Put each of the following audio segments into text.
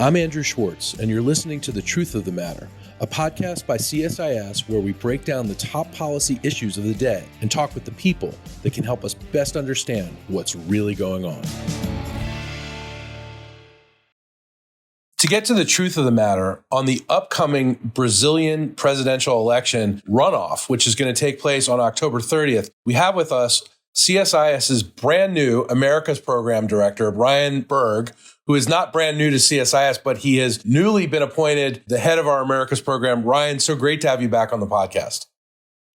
I'm Andrew Schwartz, and you're listening to The Truth of the Matter, a podcast by CSIS where we break down the top policy issues of the day and talk with the people that can help us best understand what's really going on. To get to the truth of the matter, on the upcoming Brazilian presidential election runoff, which is going to take place on October 30th, we have with us CSIS's brand new America's Program Director, Ryan Berg, who is not brand new to CSIS, but he has newly been appointed the head of our America's Program. Ryan, so great to have you back on the podcast.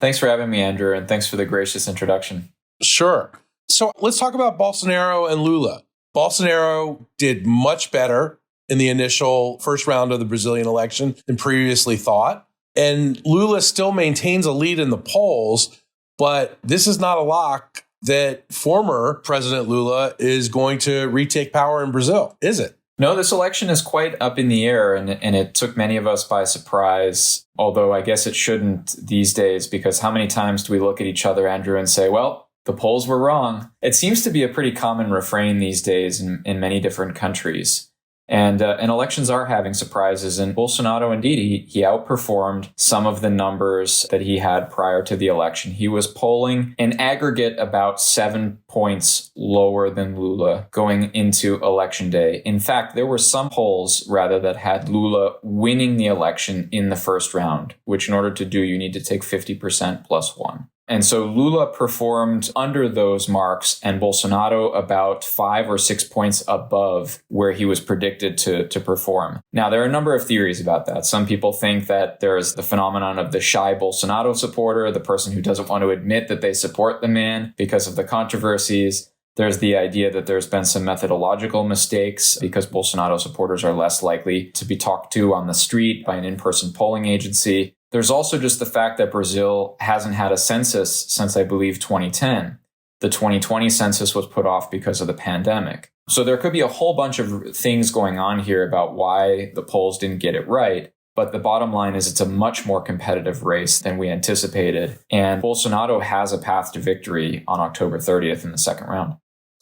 Thanks for having me, Andrew, and thanks for the gracious introduction. Sure. So let's talk about Bolsonaro and Lula. Bolsonaro did much better in the initial first round of the Brazilian election than previously thought. And Lula still maintains a lead in the polls, but this is not a lock that former President Lula is going to retake power in Brazil, is it? No, this election is quite up in the air, and it took many of us by surprise, although I guess it shouldn't these days, because how many times do we look at each other, Andrew, and say, well, the polls were wrong? It seems to be a pretty common refrain these days in many different countries. And elections are having surprises. And Bolsonaro, indeed, he outperformed some of the numbers that he had prior to the election. He was polling in aggregate about 7 points lower than Lula going into election day. In fact, there were some polls, rather, that had Lula winning the election in the first round, which in order to do, you need to take 50% plus one. And so Lula performed under those marks and Bolsonaro about 5 or 6 points above where he was predicted to perform. Now, there are a number of theories about that. Some people think that there's the phenomenon of the shy Bolsonaro supporter, the person who doesn't want to admit that they support the man because of the controversies. There's the idea that there's been some methodological mistakes because Bolsonaro supporters are less likely to be talked to on the street by an in-person polling agency. There's also just the fact that Brazil hasn't had a census since, I believe, 2010. The 2020 census was put off because of the pandemic. So there could be a whole bunch of things going on here about why the polls didn't get it right. But the bottom line is it's a much more competitive race than we anticipated. And Bolsonaro has a path to victory on October 30th in the second round.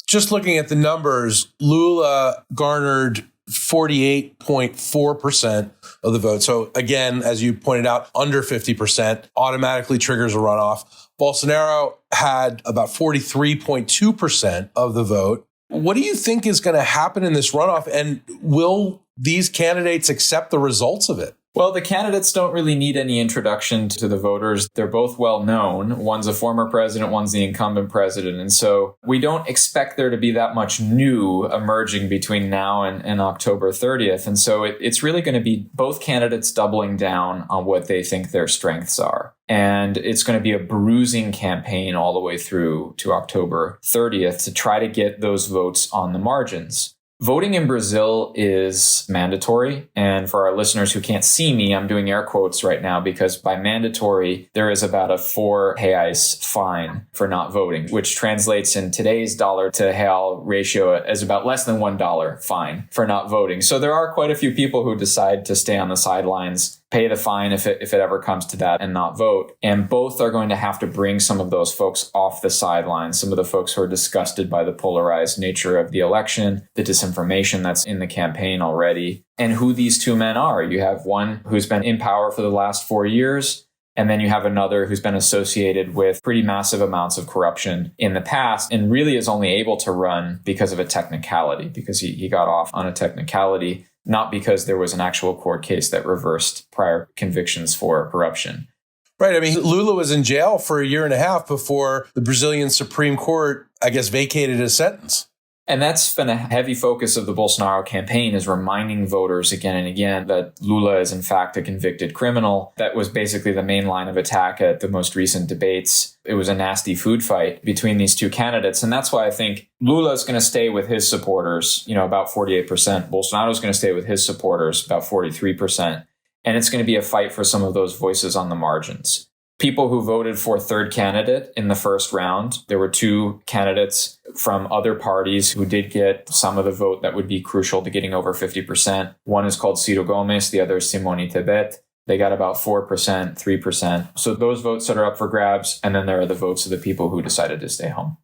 Just looking at the numbers, Lula garnered 48.4% of the vote. So again, as you pointed out, under 50% automatically triggers a runoff. Bolsonaro had about 43.2% of the vote. What do you think is going to happen in this runoff? And will these candidates accept the results of it? Well, the candidates don't really need any introduction to the voters. They're both well known. One's a former president, one's the incumbent president. And so we don't expect there to be that much new emerging between now and October 30th. And so it's really going to be both candidates doubling down on what they think their strengths are. And it's going to be a bruising campaign all the way through to October 30th to try to get those votes on the margins. Voting in Brazil is mandatory. And for our listeners who can't see me, I'm doing air quotes right now because by mandatory, there is about a 4 reais fine for not voting, which translates in today's dollar to real ratio as about less than $1 fine for not voting. So there are quite a few people who decide to stay on the sidelines, pay the fine if it ever comes to that, and not vote. And both are going to have to bring some of those folks off the sidelines, some of the folks who are disgusted by the polarized nature of the election, the disinformation that's in the campaign already, and who these two men are. You have one who's been in power for the last 4 years, and then you have another who's been associated with pretty massive amounts of corruption in the past and really is only able to run because of a technicality, because he got off on a technicality, not because there was an actual court case that reversed prior convictions for corruption. Right. I mean, Lula was in jail for a year and a half before the Brazilian Supreme Court, I guess, vacated his sentence. And that's been a heavy focus of the Bolsonaro campaign, is reminding voters again and again that Lula is in fact a convicted criminal. That was basically the main line of attack at the most recent debates. It was a nasty food fight between these two candidates. And that's why I think Lula is going to stay with his supporters, about 48%. Bolsonaro is going to stay with his supporters, about 43%. And it's going to be a fight for some of those voices on the margins. People who voted for third candidate in the first round, there were 2 candidates from other parties who did get some of the vote that would be crucial to getting over 50%. One is called Ciro Gomes, the other is Simone Tebet. They got about 4%, 3%. So those votes that are up for grabs. And then there are the votes of the people who decided to stay home.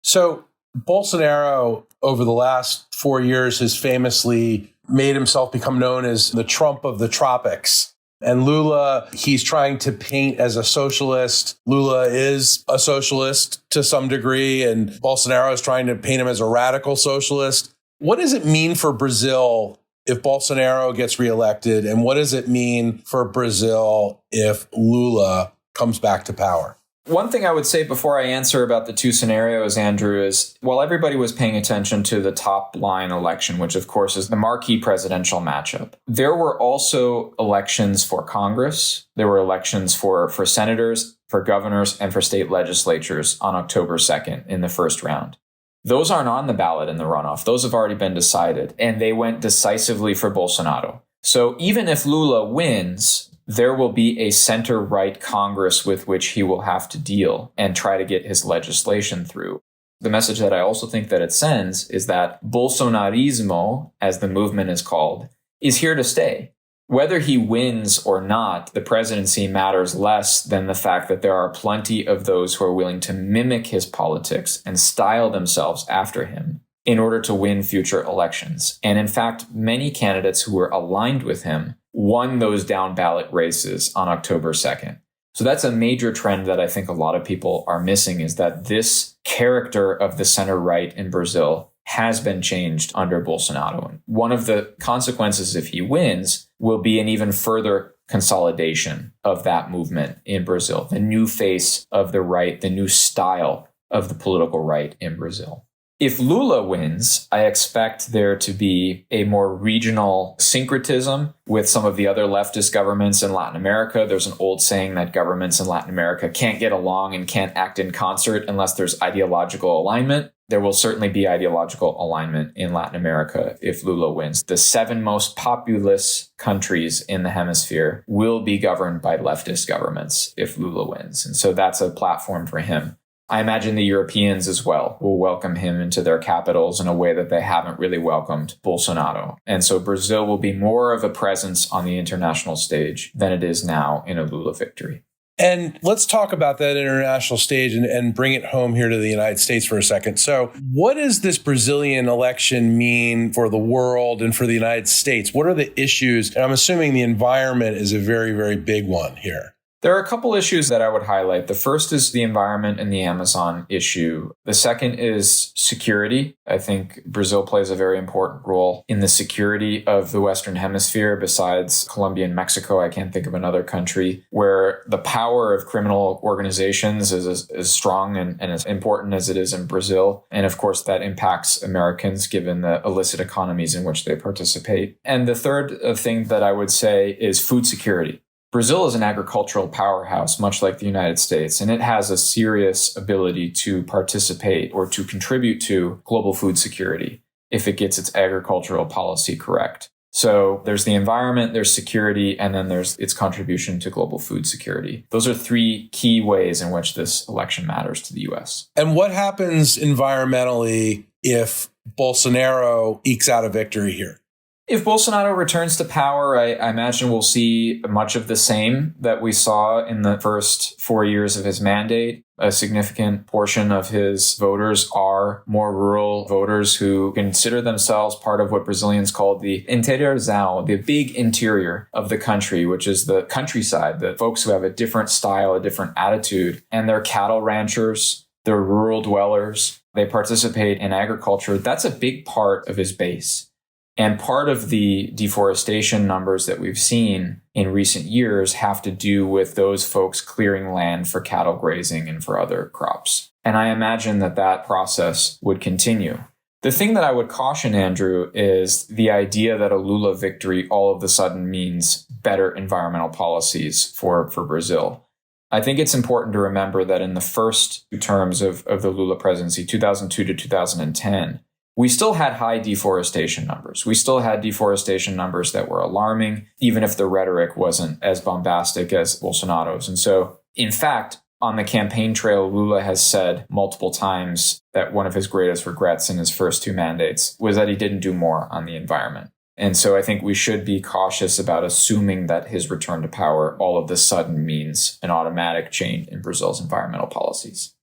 So Bolsonaro, over the last 4 years, has famously made himself become known as the Trump of the tropics. And Lula, he's trying to paint as a socialist. Lula is a socialist to some degree, and Bolsonaro is trying to paint him as a radical socialist. What does it mean for Brazil if Bolsonaro gets reelected? And what does it mean for Brazil if Lula comes back to power? One thing I would say before I answer about the two scenarios, Andrew, is while everybody was paying attention to the top line election, which of course is the marquee presidential matchup, there were also elections for Congress. There were elections for senators, for governors, and for state legislatures on October 2nd in the first round. Those aren't on the ballot in the runoff. Those have already been decided, and they went decisively for Bolsonaro. So even if Lula wins, there will be a center-right Congress with which he will have to deal and try to get his legislation through. The message that I also think that it sends is that Bolsonarismo, as the movement is called, is here to stay. Whether he wins or not, the presidency matters less than the fact that there are plenty of those who are willing to mimic his politics and style themselves after him in order to win future elections. And in fact, many candidates who were aligned with him won those down ballot races on October 2nd. So that's a major trend that I think a lot of people are missing, is that this character of the center right in Brazil has been changed under Bolsonaro. And one of the consequences if he wins will be an even further consolidation of that movement in Brazil, the new face of the right, the new style of the political right in Brazil. If Lula wins, I expect there to be a more regional syncretism with some of the other leftist governments in Latin America. There's an old saying that governments in Latin America can't get along and can't act in concert unless there's ideological alignment. There will certainly be ideological alignment in Latin America if Lula wins. The 7 most populous countries in the hemisphere will be governed by leftist governments if Lula wins. And so that's a platform for him. I imagine the Europeans as well will welcome him into their capitals in a way that they haven't really welcomed Bolsonaro. And so Brazil will be more of a presence on the international stage than it is now in a Lula victory. And let's talk about that international stage and bring it home here to the United States for a second. So what does this Brazilian election mean for the world and for the United States? What are the issues? And I'm assuming the environment is a very, very big one here. There are a couple issues that I would highlight. The first is the environment and the Amazon issue. The second is security. I think Brazil plays a very important role in the security of the Western Hemisphere. Besides Colombia and Mexico, I can't think of another country where the power of criminal organizations is as strong and as important as it is in Brazil. And of course, that impacts Americans given the illicit economies in which they participate. And the third thing that I would say is food security. Brazil is an agricultural powerhouse, much like the United States, and it has a serious ability to participate or to contribute to global food security if it gets its agricultural policy correct. So there's the environment, there's security, and then there's its contribution to global food security. Those are 3 key ways in which this election matters to the U.S. And what happens environmentally if Bolsonaro ekes out a victory here? If Bolsonaro returns to power, I imagine we'll see much of the same that we saw in the first 4 years of his mandate. A significant portion of his voters are more rural voters who consider themselves part of what Brazilians call the interiorzão, the big interior of the country, which is the countryside, the folks who have a different style, a different attitude. And they're cattle ranchers, they're rural dwellers, they participate in agriculture. That's a big part of his base. And part of the deforestation numbers that we've seen in recent years have to do with those folks clearing land for cattle grazing and for other crops. And I imagine that process would continue. The thing that I would caution, Andrew, is the idea that a Lula victory all of a sudden means better environmental policies for Brazil. I think it's important to remember that in the first 2 terms of the Lula presidency, 2002 to 2010, we still had high deforestation numbers. We still had deforestation numbers that were alarming, even if the rhetoric wasn't as bombastic as Bolsonaro's. And so, in fact, on the campaign trail, Lula has said multiple times that one of his greatest regrets in his first 2 mandates was that he didn't do more on the environment. And so I think we should be cautious about assuming that his return to power all of a sudden means an automatic change in Brazil's environmental policies.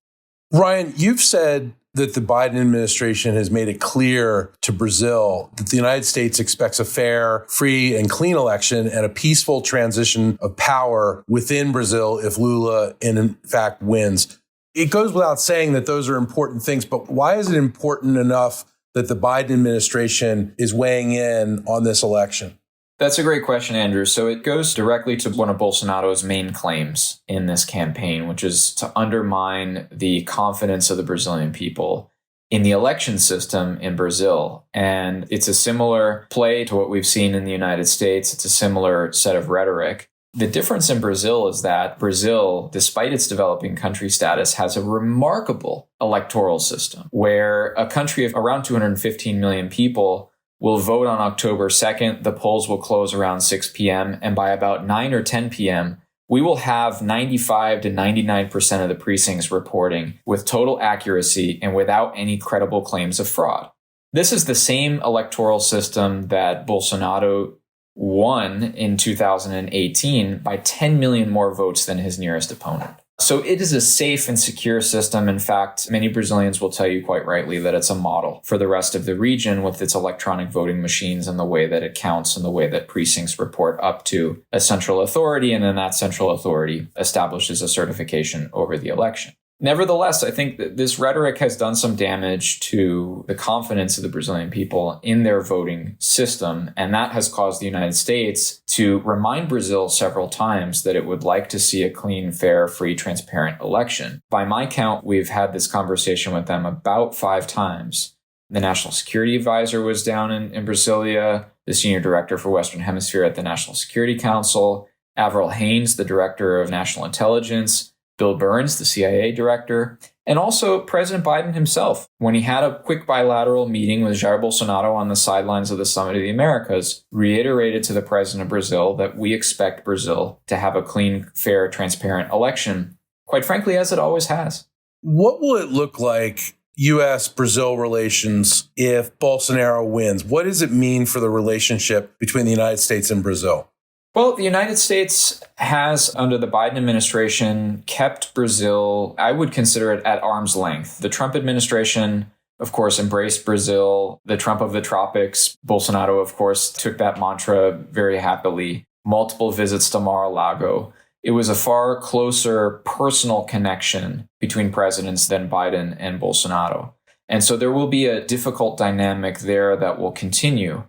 Ryan, you've said that the Biden administration has made it clear to Brazil that the United States expects a fair, free, and clean election and a peaceful transition of power within Brazil if Lula, in fact, wins. It goes without saying that those are important things, but why is it important enough that the Biden administration is weighing in on this election? That's a great question, Andrew. So it goes directly to one of Bolsonaro's main claims in this campaign, which is to undermine the confidence of the Brazilian people in the election system in Brazil. And it's a similar play to what we've seen in the United States. It's a similar set of rhetoric. The difference in Brazil is that Brazil, despite its developing country status, has a remarkable electoral system where a country of around 215 million people will vote on October 2nd. The polls will close around 6 p.m. And by about 9 or 10 p.m., we will have 95 to 99% of the precincts reporting with total accuracy and without any credible claims of fraud. This is the same electoral system that Bolsonaro won in 2018 by 10 million more votes than his nearest opponent. So it is a safe and secure system. In fact, many Brazilians will tell you quite rightly that it's a model for the rest of the region with its electronic voting machines and the way that it counts and the way that precincts report up to a central authority. And then that central authority establishes a certification over the election. Nevertheless, I think that this rhetoric has done some damage to the confidence of the Brazilian people in their voting system, and that has caused the United States to remind Brazil several times that it would like to see a clean, fair, free, transparent election. By my count, we've had this conversation with them about 5 times. The National Security Advisor was down in Brasilia, the Senior Director for Western Hemisphere at the National Security Council, Avril Haines, the Director of National Intelligence, Bill Burns, the CIA director, and also President Biden himself, when he had a quick bilateral meeting with Jair Bolsonaro on the sidelines of the Summit of the Americas, reiterated to the president of Brazil that we expect Brazil to have a clean, fair, transparent election, quite frankly, as it always has. What will it look like, U.S. Brazil relations, if Bolsonaro wins? What does it mean for the relationship between the United States and Brazil? Well, the United States has, under the Biden administration, kept Brazil, I would consider it at arm's length. The Trump administration, of course, embraced Brazil. The Trump of the tropics, Bolsonaro, of course, took that mantra very happily. Multiple visits to Mar-a-Lago. It was a far closer personal connection between presidents than Biden and Bolsonaro. And so there will be a difficult dynamic there that will continue.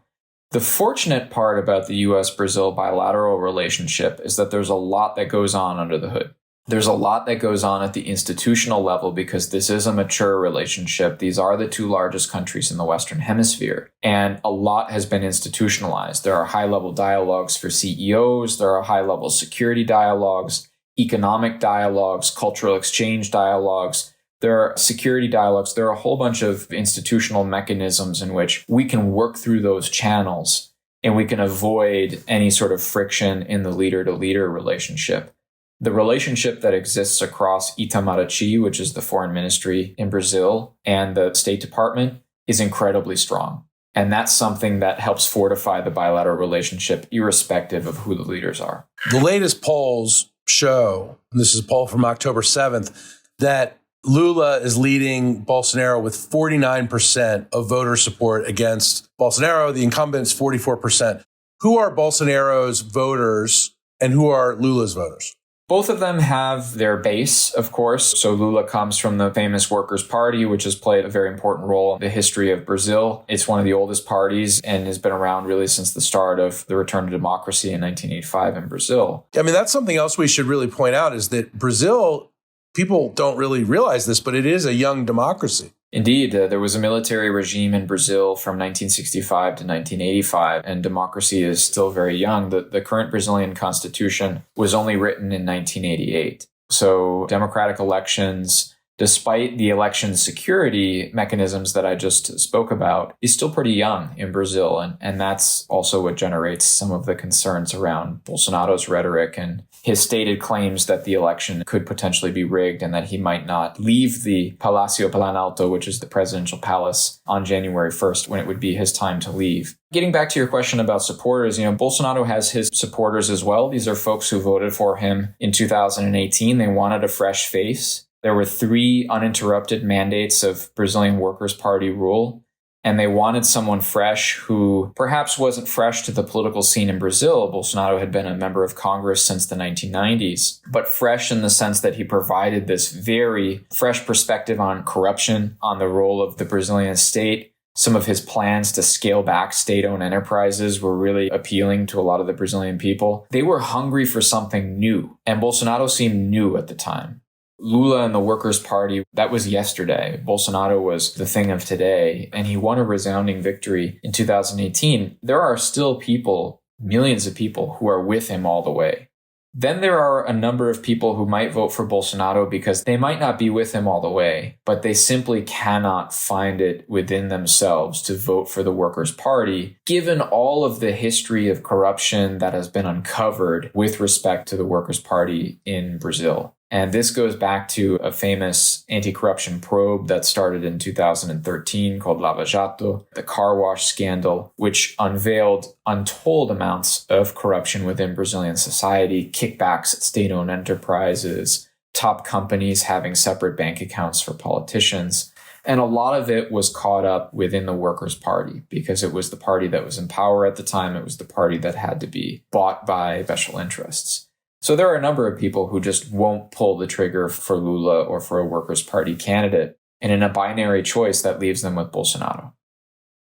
The fortunate part about the U.S. Brazil bilateral relationship is that there's a lot that goes on under the hood. There's a lot that goes on at the institutional level because this is a mature relationship. These are the 2 largest countries in the Western Hemisphere, and a lot has been institutionalized. There are high-level dialogues for CEOs. There are high-level security dialogues, economic dialogues, cultural exchange dialogues. There are security dialogues. There are a whole bunch of institutional mechanisms in which we can work through those channels and we can avoid any sort of friction in the leader-to-leader relationship. The relationship that exists across Itamaraty, which is the foreign ministry in Brazil, and the State Department is incredibly strong. And that's something that helps fortify the bilateral relationship, irrespective of who the leaders are. The latest polls show, and this is a poll from October 7th, that Lula is leading Bolsonaro with 49% of voter support against Bolsonaro. The incumbent is 44%. Who are Bolsonaro's voters and who are Lula's voters? Both of them have their base, of course. So Lula comes from the famous Workers' Party, which has played a very important role in the history of Brazil. It's one of the oldest parties and has been around really since the start of the return to democracy in 1985 in Brazil. I mean, that's something else we should really point out is that Brazil, people don't really realize this, but it is a young democracy. Indeed, there was a military regime in Brazil from 1965 to 1985, and democracy is still very young. The current Brazilian constitution was only written in 1988. So democratic elections, despite the election security mechanisms that I just spoke about, is still pretty young in Brazil. And that's also what generates some of the concerns around Bolsonaro's rhetoric and his stated claims that the election could potentially be rigged and that he might not leave the Palácio Planalto, which is the presidential palace, on January 1st when it would be his time to leave. Getting back to your question about supporters, Bolsonaro has his supporters as well. These are folks who voted for him in 2018. They wanted a fresh face. There were 3 uninterrupted mandates of Brazilian Workers' Party rule, and they wanted someone fresh who perhaps wasn't fresh to the political scene in Brazil. Bolsonaro had been a member of Congress since the 1990s, but fresh in the sense that he provided this very fresh perspective on corruption, on the role of the Brazilian state. Some of his plans to scale back state-owned enterprises were really appealing to a lot of the Brazilian people. They were hungry for something new, and Bolsonaro seemed new at the time. Lula and the Workers' Party, that was yesterday. Bolsonaro was the thing of today, and he won a resounding victory in 2018. There are still people, millions of people, who are with him all the way. Then there are a number of people who might vote for Bolsonaro because they might not be with him all the way, but they simply cannot find it within themselves to vote for the Workers' Party, given all of the history of corruption that has been uncovered with respect to the Workers' Party in Brazil. And this goes back to a famous anti-corruption probe that started in 2013 called Lava Jato, the car wash scandal, which unveiled untold amounts of corruption within Brazilian society, kickbacks at state-owned enterprises, top companies having separate bank accounts for politicians. And a lot of it was caught up within the Workers' Party because it was the party that was in power at the time. It was the party that had to be bought by special interests. So there are a number of people who just won't pull the trigger for Lula or for a Workers' Party candidate. And in a binary choice, that leaves them with Bolsonaro.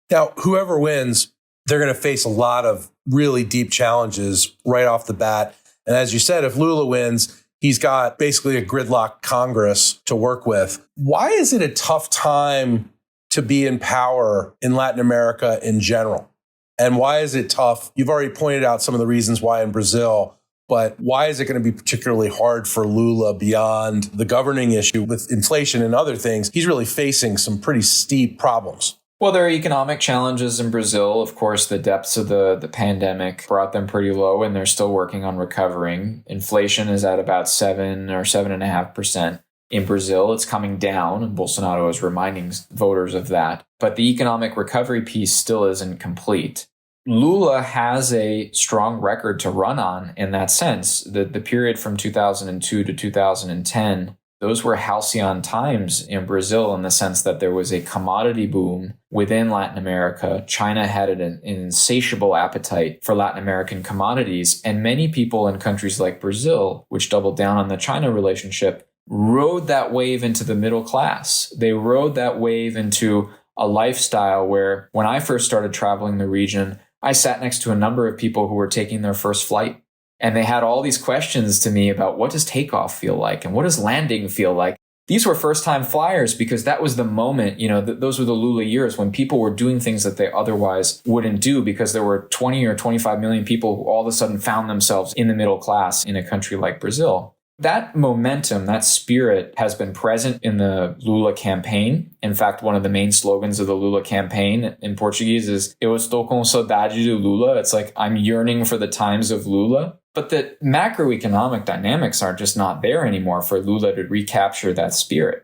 Now, whoever wins, they're going to face a lot of really deep challenges right off the bat. And as you said, if Lula wins, he's got basically a gridlock Congress to work with. Why is it a tough time to be in power in Latin America in general? And why is it tough? You've already pointed out some of the reasons why in Brazil. But why is it going to be particularly hard for Lula beyond the governing issue with inflation and other things? He's really facing some pretty steep problems. Well, there are economic challenges in Brazil. Of course, the depths of the pandemic brought them pretty low, and they're still working on recovering. Inflation is at about 7 or 7.5%. In Brazil, it's coming down, and Bolsonaro is reminding voters of that. But the economic recovery piece still isn't complete. Lula has a strong record to run on in that sense. The period from 2002 to 2010, those were halcyon times in Brazil in the sense that there was a commodity boom within Latin America. China had an insatiable appetite for Latin American commodities, and many people in countries like Brazil, which doubled down on the China relationship, rode that wave into the middle class. They rode that wave into a lifestyle where when I first started traveling the region, I sat next to a number of people who were taking their first flight, and they had all these questions to me about what does takeoff feel like and what does landing feel like. These were first-time flyers because that was the moment, those were the Lula years when people were doing things that they otherwise wouldn't do because there were 20 or 25 million people who all of a sudden found themselves in the middle class in a country like Brazil. That momentum, that spirit has been present in the Lula campaign. In fact, one of the main slogans of the Lula campaign in Portuguese is "Eu estou com saudade de Lula." It's like, I'm yearning for the times of Lula. But the macroeconomic dynamics are just not there anymore for Lula to recapture that spirit.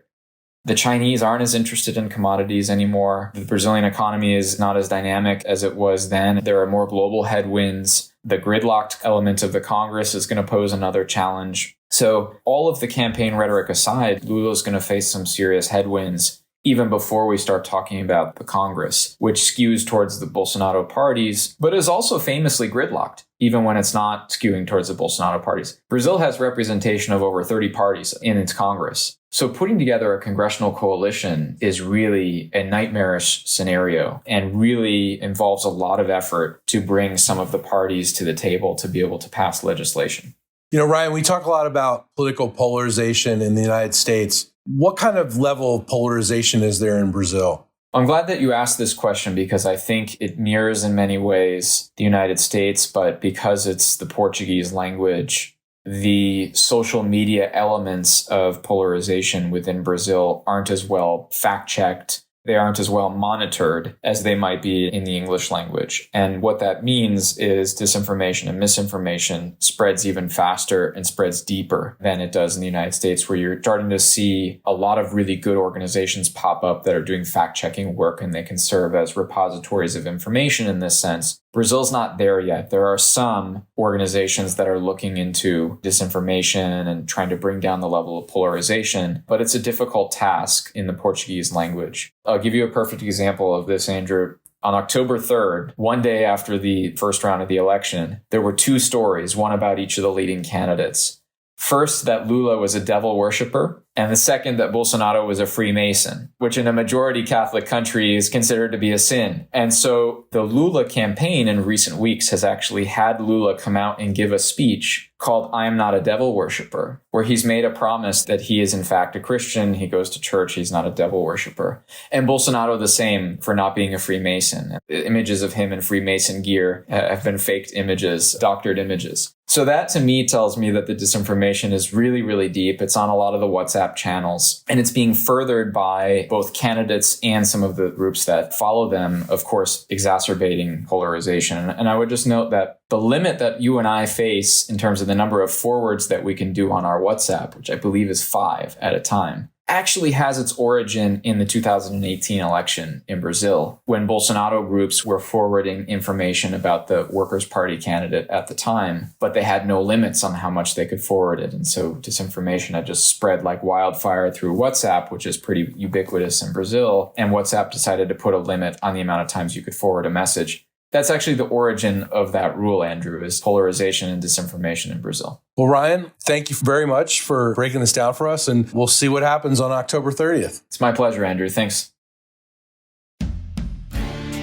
The Chinese aren't as interested in commodities anymore. The Brazilian economy is not as dynamic as it was then. There are more global headwinds. The gridlocked element of the Congress is going to pose another challenge. So all of the campaign rhetoric aside, Lula is going to face some serious headwinds even before we start talking about the Congress, which skews towards the Bolsonaro parties, but is also famously gridlocked, even when it's not skewing towards the Bolsonaro parties. Brazil has representation of over 30 parties in its Congress. So putting together a congressional coalition is really a nightmarish scenario and really involves a lot of effort to bring some of the parties to the table to be able to pass legislation. Ryan, we talk a lot about political polarization in the United States. What kind of level of polarization is there in Brazil? I'm glad that you asked this question because I think it mirrors in many ways the United States, but because it's the Portuguese language, the social media elements of polarization within Brazil aren't as well fact-checked. They aren't as well monitored as they might be in the English language. And what that means is disinformation and misinformation spreads even faster and spreads deeper than it does in the United States, where you're starting to see a lot of really good organizations pop up that are doing fact-checking work, and they can serve as repositories of information in this sense. Brazil's not there yet. There are some organizations that are looking into disinformation and trying to bring down the level of polarization, but it's a difficult task in the Portuguese language. I'll give you a perfect example of this, Andrew. On October 3rd, one day after the first round of the election, there were two stories, one about each of the leading candidates. First, that Lula was a devil worshiper, and the second, that Bolsonaro was a Freemason, which in a majority Catholic country is considered to be a sin. And so the Lula campaign in recent weeks has actually had Lula come out and give a speech called I Am Not a Devil Worshipper, where he's made a promise that he is in fact a Christian, he goes to church, he's not a devil worshiper. And Bolsonaro the same for not being a Freemason. Images of him in Freemason gear have been faked images, doctored images. So that to me tells me that the disinformation is really, really deep. It's on a lot of the WhatsApp channels, and it's being furthered by both candidates and some of the groups that follow them, of course, exacerbating polarization. And I would just note that the limit that you and I face in terms of the number of forwards that we can do on our WhatsApp, which I believe is 5 at a time, actually has its origin in the 2018 election in Brazil, when Bolsonaro groups were forwarding information about the Workers' Party candidate at the time, but they had no limits on how much they could forward it. And so disinformation had just spread like wildfire through WhatsApp, which is pretty ubiquitous in Brazil. And WhatsApp decided to put a limit on the amount of times you could forward a message. That's actually the origin of that rule, Andrew, is polarization and disinformation in Brazil. Well, Ryan, thank you very much for breaking this down for us, and we'll see what happens on October 30th. It's my pleasure, Andrew. Thanks.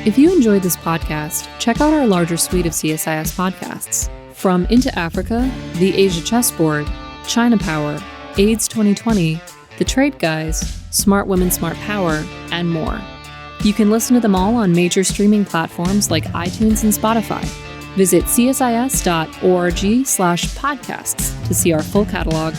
If you enjoyed this podcast, check out our larger suite of CSIS podcasts. From Into Africa, The Asia Chessboard, China Power, AIDS 2020, The Trade Guys, Smart Women, Smart Power, and more. You can listen to them all on major streaming platforms like iTunes and Spotify. Visit csis.org/podcasts to see our full catalog.